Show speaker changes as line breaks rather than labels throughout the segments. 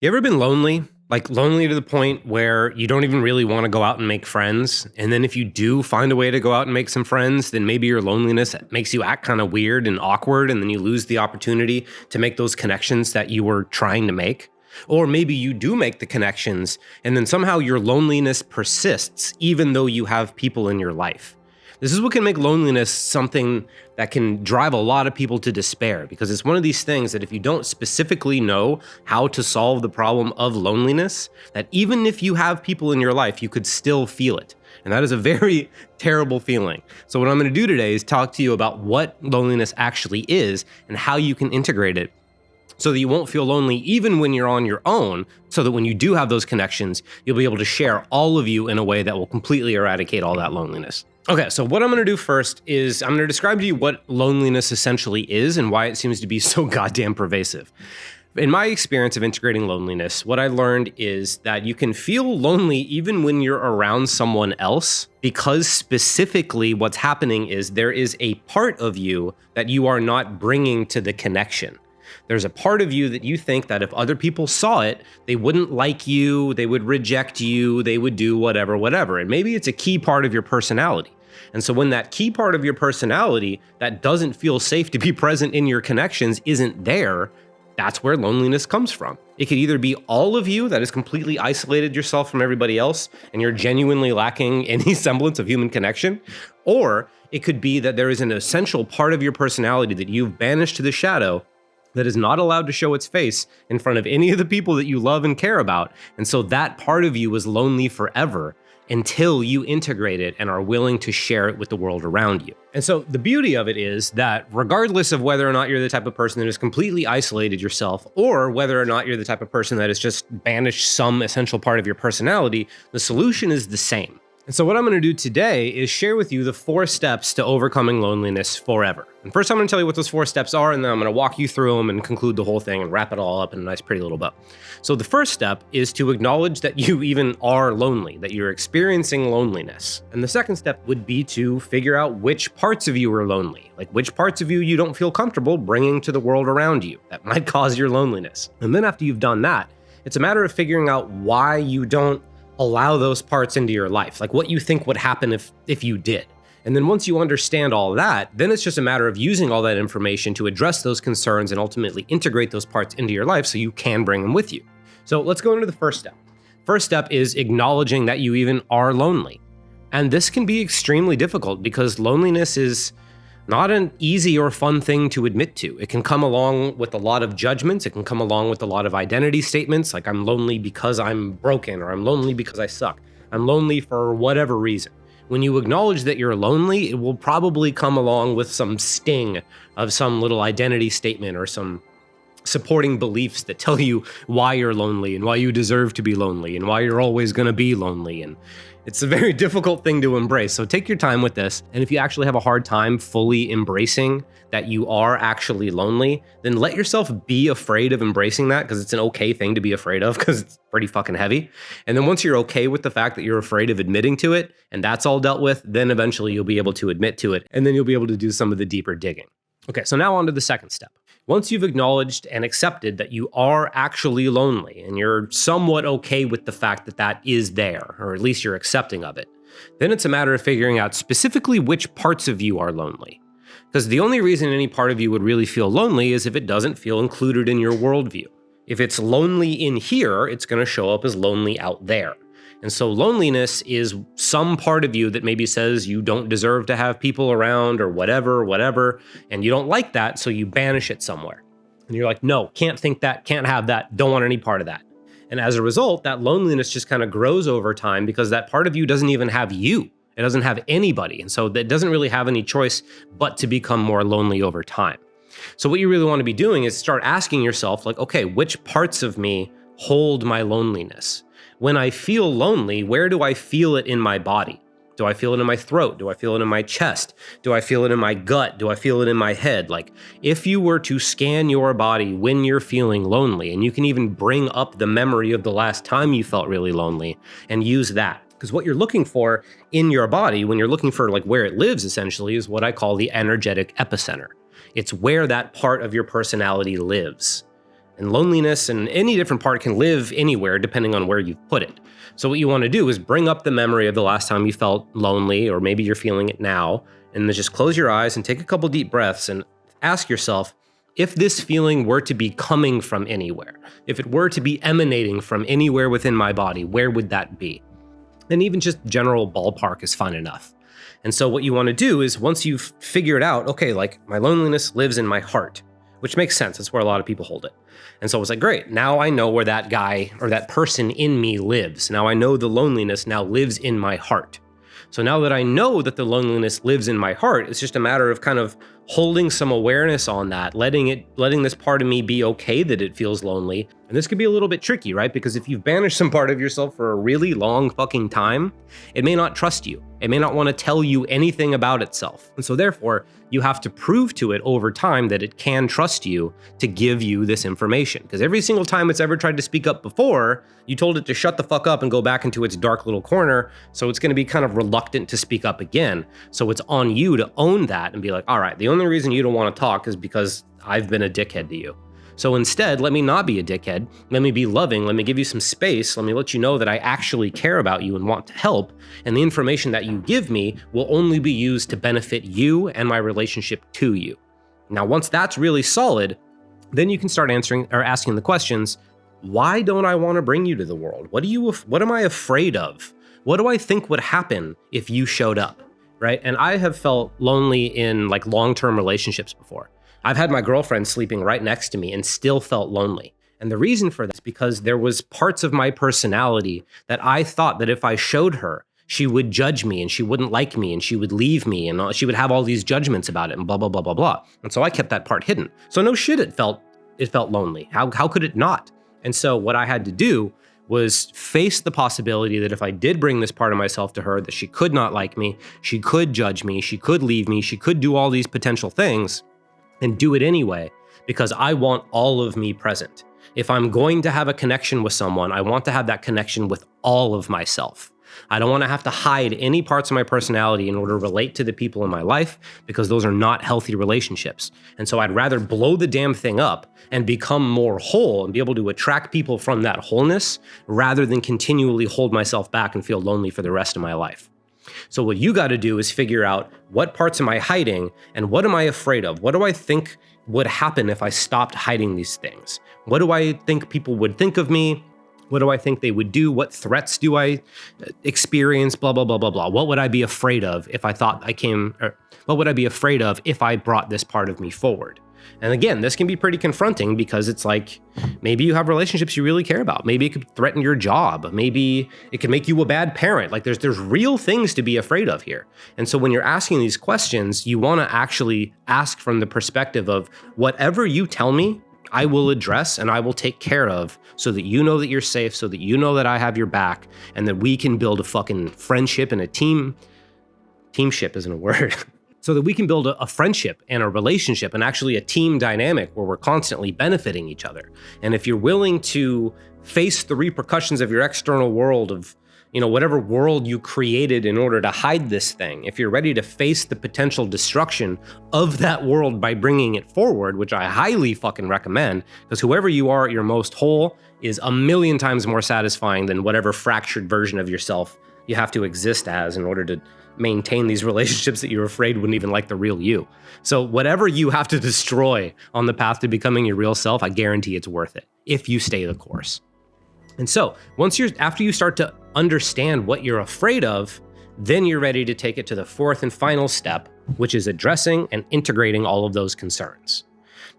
You ever been lonely? Like lonely to the point where you don't even really want to go out and make friends. And then if you do find a way to go out and make some friends, then maybe your loneliness makes you act kind of weird and awkward. And then you lose the opportunity to make those connections that you were trying to make. Or maybe you do make the connections and then somehow your loneliness persists, even though you have people in your life. This is what can make loneliness something that can drive a lot of people to despair, because it's one of these things that if you don't specifically know how to solve the problem of loneliness, that even if you have people in your life, you could still feel it. And that is a very terrible feeling. So what I'm going to do today is talk to you about what loneliness actually is and how you can integrate it so that you won't feel lonely even when you're on your own, so that when you do have those connections, you'll be able to share all of you in a way that will completely eradicate all that loneliness. Okay, so what I'm gonna do first is I'm gonna describe to you what loneliness essentially is and why it seems to be so goddamn pervasive. In my experience of integrating loneliness, what I learned is that you can feel lonely even when you're around someone else, because specifically what's happening is there is a part of you that you are not bringing to the connection. There's a part of you that you think that if other people saw it, they wouldn't like you, they would reject you, they would do whatever. And maybe it's a key part of your personality. And so when that key part of your personality that doesn't feel safe to be present in your connections isn't there, that's where loneliness comes from. It could either be all of you that has completely isolated yourself from everybody else and you're genuinely lacking any semblance of human connection, or it could be that there is an essential part of your personality that you've banished to the shadow that is not allowed to show its face in front of any of the people that you love and care about. And so that part of you is lonely forever until you integrate it and are willing to share it with the world around you. And so the beauty of it is that regardless of whether or not you're the type of person that has completely isolated yourself, or whether or not you're the type of person that has just banished some essential part of your personality, the solution is the same. And so what I'm going to do today is share with you the 4 steps to overcoming loneliness forever. And first I'm going to tell you what those 4 steps are, and then I'm going to walk you through them and conclude the whole thing and wrap it all up in a nice pretty little bow. So the first step is to acknowledge that you even are lonely, that you're experiencing loneliness. And the second step would be to figure out which parts of you are lonely, like which parts of you don't feel comfortable bringing to the world around you that might cause your loneliness. And then after you've done that, it's a matter of figuring out why you don't allow those parts into your life, like what you think would happen if you did. And then once you understand all that, then it's just a matter of using all that information to address those concerns and ultimately integrate those parts into your life so you can bring them with you. So let's go into the first step. First step is acknowledging that you even are lonely. And this can be extremely difficult because loneliness is not an easy or fun thing to admit to. It can come along with a lot of judgments. It can come along with a lot of identity statements, like I'm lonely because I'm broken, or I'm lonely because I suck. I'm lonely for whatever reason. When you acknowledge that you're lonely, it will probably come along with some sting of some little identity statement or some supporting beliefs that tell you why you're lonely and why you deserve to be lonely and why you're always going to be lonely. And it's a very difficult thing to embrace. So take your time with this. And if you actually have a hard time fully embracing that you are actually lonely, then let yourself be afraid of embracing that, because it's an okay thing to be afraid of, because it's pretty fucking heavy. And then once you're okay with the fact that you're afraid of admitting to it and that's all dealt with, then eventually you'll be able to admit to it, and then you'll be able to do some of the deeper digging. Okay, so now on to the second step. Once you've acknowledged and accepted that you are actually lonely and you're somewhat okay with the fact that that is there, or at least you're accepting of it, then it's a matter of figuring out specifically which parts of you are lonely. Because the only reason any part of you would really feel lonely is if it doesn't feel included in your worldview. If it's lonely in here, it's going to show up as lonely out there. And so loneliness is some part of you that maybe says you don't deserve to have people around or whatever, and you don't like that, so you banish it somewhere. And you're like, no, can't think that, can't have that, don't want any part of that. And as a result, that loneliness just kind of grows over time because that part of you doesn't even have you. It doesn't have anybody. And so that doesn't really have any choice but to become more lonely over time. So what you really want to be doing is start asking yourself, like, okay, which parts of me hold my loneliness? When I feel lonely, where do I feel it in my body? Do I feel it in my throat? Do I feel it in my chest? Do I feel it in my gut? Do I feel it in my head? Like, if you were to scan your body when you're feeling lonely, and you can even bring up the memory of the last time you felt really lonely and use that. Because what you're looking for in your body, when you're looking for like where it lives essentially, is what I call the energetic epicenter. It's where that part of your personality lives. And loneliness and any different part can live anywhere depending on where you've put it. So what you want to do is bring up the memory of the last time you felt lonely, or maybe you're feeling it now, and then just close your eyes and take a couple deep breaths and ask yourself, if this feeling were to be coming from anywhere, if it were to be emanating from anywhere within my body, where would that be? And even just general ballpark is fine enough. And so what you want to do is, once you've figured out, okay, like my loneliness lives in my heart, which makes sense. That's where a lot of people hold it. And so I was like, great, now I know where that guy or that person in me lives. Now I know the loneliness now lives in my heart. So now that I know that the loneliness lives in my heart, it's just a matter of kind of holding some awareness on that, letting this part of me be okay that it feels lonely. And this could be a little bit tricky, right? Because if you've banished some part of yourself for a really long fucking time, it may not trust you. It may not want to tell you anything about itself. And so therefore, you have to prove to it over time that it can trust you to give you this information. Because every single time it's ever tried to speak up before, you told it to shut the fuck up and go back into its dark little corner. So it's going to be kind of reluctant to speak up again. So it's on you to own that and be like, all right, the only reason you don't want to talk is because I've been a dickhead to you. So instead, let me not be a dickhead. Let me be loving. Let me give you some space. Let me let you know that I actually care about you and want to help. And the information that you give me will only be used to benefit you and my relationship to you. Now, once that's really solid, then you can start answering or asking the questions, why don't I want to bring you to the world? What am I afraid of? What do I think would happen if you showed up? Right? And I have felt lonely in like long-term relationships before. I've had my girlfriend sleeping right next to me and still felt lonely. And the reason for that is because there was parts of my personality that I thought that if I showed her, she would judge me and she wouldn't like me and she would leave me and she would have all these judgments about it and blah, blah, blah, blah, blah. And so I kept that part hidden. So no shit, it felt lonely. How could it not? And so what I had to do was face the possibility that if I did bring this part of myself to her, that she could not like me, she could judge me, she could leave me, she could do all these potential things, and do it anyway, because I want all of me present. If I'm going to have a connection with someone, I want to have that connection with all of myself. I don't want to have to hide any parts of my personality in order to relate to the people in my life, because those are not healthy relationships. And so I'd rather blow the damn thing up and become more whole and be able to attract people from that wholeness rather than continually hold myself back and feel lonely for the rest of my life. So what you got to do is figure out, what parts am I hiding and what am I afraid of? What do I think would happen if I stopped hiding these things? What do I think people would think of me? What do I think they would do? What threats do I experience? Blah, blah, blah, blah, blah. What would I be afraid of if I thought what would I be afraid of if I brought this part of me forward? And again, this can be pretty confronting because it's like, maybe you have relationships you really care about. Maybe it could threaten your job. Maybe it could make you a bad parent. Like there's real things to be afraid of here. And so when you're asking these questions, you want to actually ask from the perspective of, whatever you tell me, I will address and I will take care of, so that you know that you're safe, so that you know that I have your back, and that we can build a fucking friendship and a teamship isn't a word. So that we can build a friendship and a relationship and actually a team dynamic where we're constantly benefiting each other. And if you're willing to face the repercussions of your external world, of whatever world you created in order to hide this thing, if you're ready to face the potential destruction of that world by bringing it forward, which I highly fucking recommend, because whoever you are at your most whole is a million times more satisfying than whatever fractured version of yourself you have to exist as in order to maintain these relationships that you're afraid wouldn't even like the real you. So whatever you have to destroy on the path to becoming your real self, I guarantee it's worth it if you stay the course. And so after you start to understand what you're afraid of, then you're ready to take it to the fourth and final step, which is addressing and integrating all of those concerns.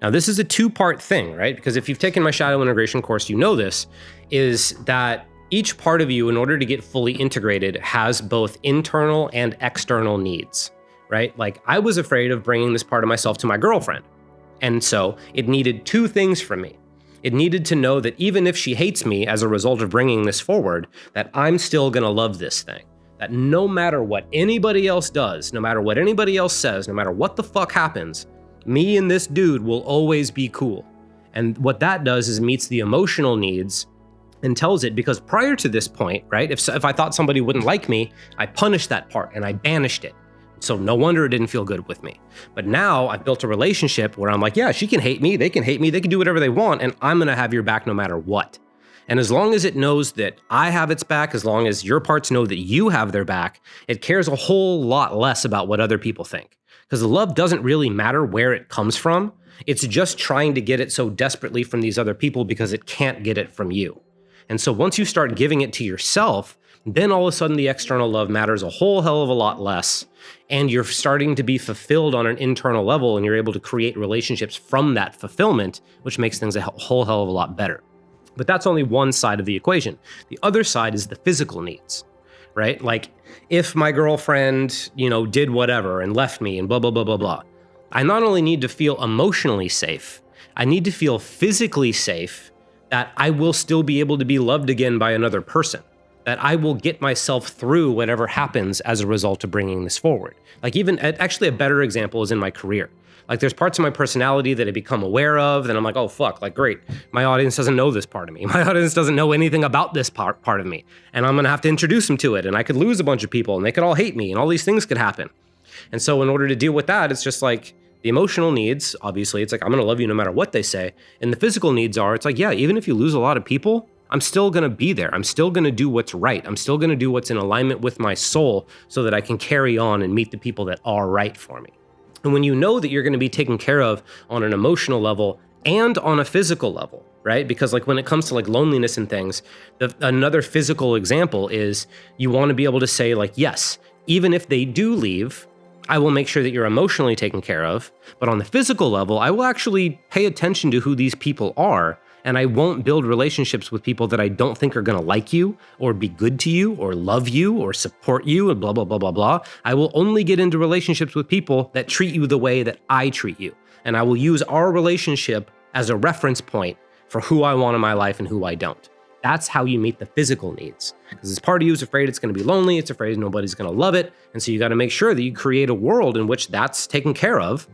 Now, this is a two-part thing, right? Because if you've taken my shadow integration course, you know this, is that each part of you, in order to get fully integrated, has both internal and external needs, right? Like, I was afraid of bringing this part of myself to my girlfriend. And so it needed two things from me. It needed to know that even if she hates me as a result of bringing this forward, that I'm still gonna love this thing. That no matter what anybody else does, no matter what anybody else says, no matter what the fuck happens, me and this dude will always be cool. And what that does is meets the emotional needs and tells it, because prior to this point, right, if I thought somebody wouldn't like me, I punished that part and I banished it. So no wonder it didn't feel good with me. But now I've built a relationship where I'm like, yeah, she can hate me, they can do whatever they want, and I'm gonna have your back no matter what. And as long as it knows that I have its back, as long as your parts know that you have their back, it cares a whole lot less about what other people think. Because the love doesn't really matter where it comes from. It's just trying to get it so desperately from these other people because it can't get it from you. And so once you start giving it to yourself, then all of a sudden the external love matters a whole hell of a lot less. And you're starting to be fulfilled on an internal level, and you're able to create relationships from that fulfillment, which makes things a whole hell of a lot better. But that's only one side of the equation. The other side is the physical needs, right? Like if my girlfriend, did whatever and left me and blah, blah, blah, blah, blah. I not only need to feel emotionally safe, I need to feel physically safe that I will still be able to be loved again by another person, that I will get myself through whatever happens as a result of bringing this forward. Like actually a better example is in my career. Like there's parts of my personality that I become aware of, and I'm like, oh fuck, like great. My audience doesn't know this part of me. My audience doesn't know anything about this part of me. And I'm gonna have to introduce them to it, and I could lose a bunch of people and they could all hate me and all these things could happen. And so in order to deal with that, it's just like the emotional needs, obviously, it's like, I'm gonna love you no matter what they say. And the physical needs are, it's like, yeah, even if you lose a lot of people, I'm still gonna be there. I'm still gonna do what's right. I'm still gonna do what's in alignment with my soul so that I can carry on and meet the people that are right for me. And when you know that you're gonna be taken care of on an emotional level and on a physical level, right? Because like when it comes to like loneliness and things, another physical example is you wanna be able to say like, yes, even if they do leave, I will make sure that you're emotionally taken care of. But on the physical level, I will actually pay attention to who these people are, and I won't build relationships with people that I don't think are gonna like you or be good to you or love you or support you and blah, blah, blah, blah, blah. I will only get into relationships with people that treat you the way that I treat you. And I will use our relationship as a reference point for who I want in my life and who I don't. That's how you meet the physical needs. Because this part of you is afraid it's gonna be lonely, it's afraid nobody's gonna love it. And so you gotta make sure that you create a world in which that's taken care of.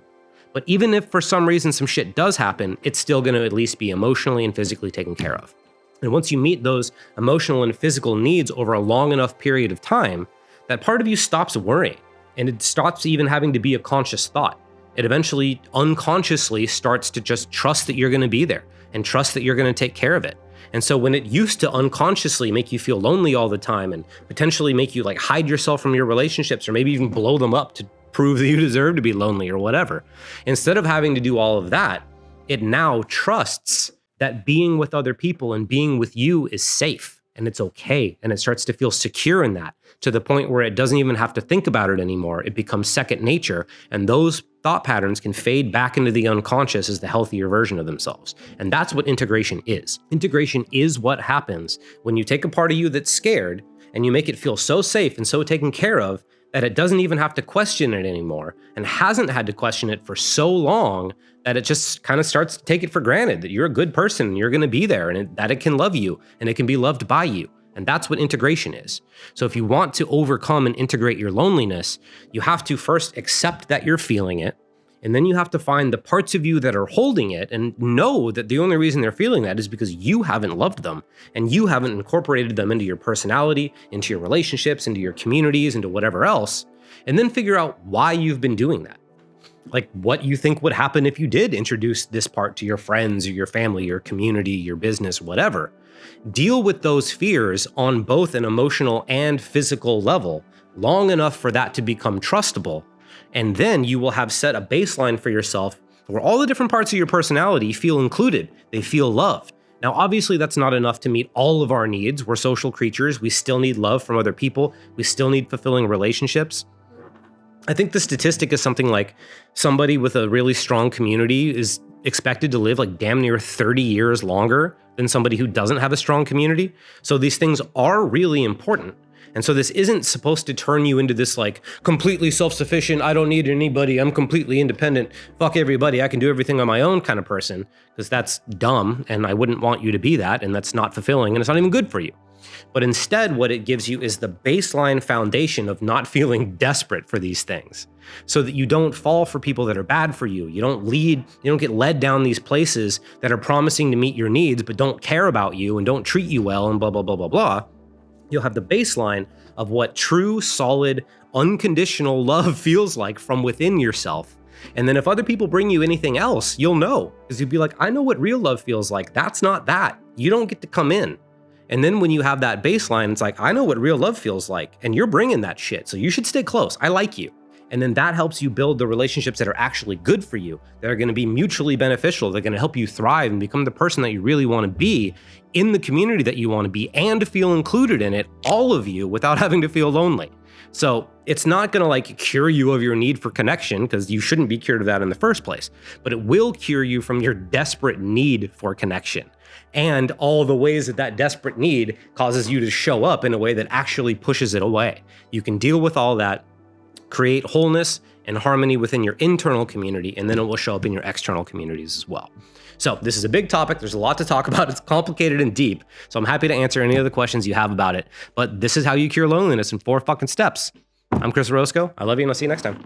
But even if for some reason some shit does happen, it's still gonna at least be emotionally and physically taken care of. And once you meet those emotional and physical needs over a long enough period of time, that part of you stops worrying, and it stops even having to be a conscious thought. It eventually unconsciously starts to just trust that you're gonna be there and trust that you're gonna take care of it. And so when it used to unconsciously make you feel lonely all the time and potentially make you like hide yourself from your relationships or maybe even blow them up to prove that you deserve to be lonely or whatever, instead of having to do all of that, it now trusts that being with other people and being with you is safe and it's okay. And it starts to feel secure in that, to the point where it doesn't even have to think about it anymore. It becomes second nature. And those thought patterns can fade back into the unconscious as the healthier version of themselves. And that's what integration is. Integration is what happens when you take a part of you that's scared and you make it feel so safe and so taken care of that it doesn't even have to question it anymore, and hasn't had to question it for so long that it just kind of starts to take it for granted that you're a good person and you're going to be there, and that it can love you and it can be loved by you. And that's what integration is. So if you want to overcome and integrate your loneliness, you have to first accept that you're feeling it. And then you have to find the parts of you that are holding it and know that the only reason they're feeling that is because you haven't loved them and you haven't incorporated them into your personality, into your relationships, into your communities, into whatever else. And then figure out why you've been doing that. Like what you think would happen if you did introduce this part to your friends or your family, your community, your business, whatever. Deal with those fears on both an emotional and physical level long enough for that to become trustable. And then you will have set a baseline for yourself where all the different parts of your personality feel included. They feel loved. Now, obviously, that's not enough to meet all of our needs. We're social creatures. We still need love from other people. We still need fulfilling relationships. I think the statistic is something like somebody with a really strong community is expected to live like damn near 30 years longer than somebody who doesn't have a strong community. So these things are really important. And so this isn't supposed to turn you into this like completely self-sufficient, I don't need anybody, I'm completely independent, fuck everybody, I can do everything on my own kind of person, because that's dumb and I wouldn't want you to be that, and that's not fulfilling and it's not even good for you. But instead what it gives you is the baseline foundation of not feeling desperate for these things, so that you don't fall for people that are bad for you. You don't get led down these places that are promising to meet your needs but don't care about you and don't treat you well and blah, blah, blah, blah, blah. You'll have the baseline of what true, solid, unconditional love feels like from within yourself. And then if other people bring you anything else, you'll know, because you'll be like, I know what real love feels like. That's not that. You don't get to come in. And then when you have that baseline, it's like, I know what real love feels like, and you're bringing that shit. So you should stay close. I like you. And then that helps you build the relationships that are actually good for you, that are going to be mutually beneficial. They're going to help you thrive and become the person that you really want to be in the community that you want to be, and feel included in it, all of you, without having to feel lonely. So it's not going to like cure you of your need for connection, because you shouldn't be cured of that in the first place, but it will cure you from your desperate need for connection and all the ways that that desperate need causes you to show up in a way that actually pushes it away. You can deal with all that, create wholeness and harmony within your internal community, and then it will show up in your external communities as well. So this is a big topic. There's a lot to talk about. It's complicated and deep. So I'm happy to answer any of the questions you have about it. But this is how you cure loneliness in 4 fucking steps. I'm Chris Orozco. I love you, and I'll see you next time.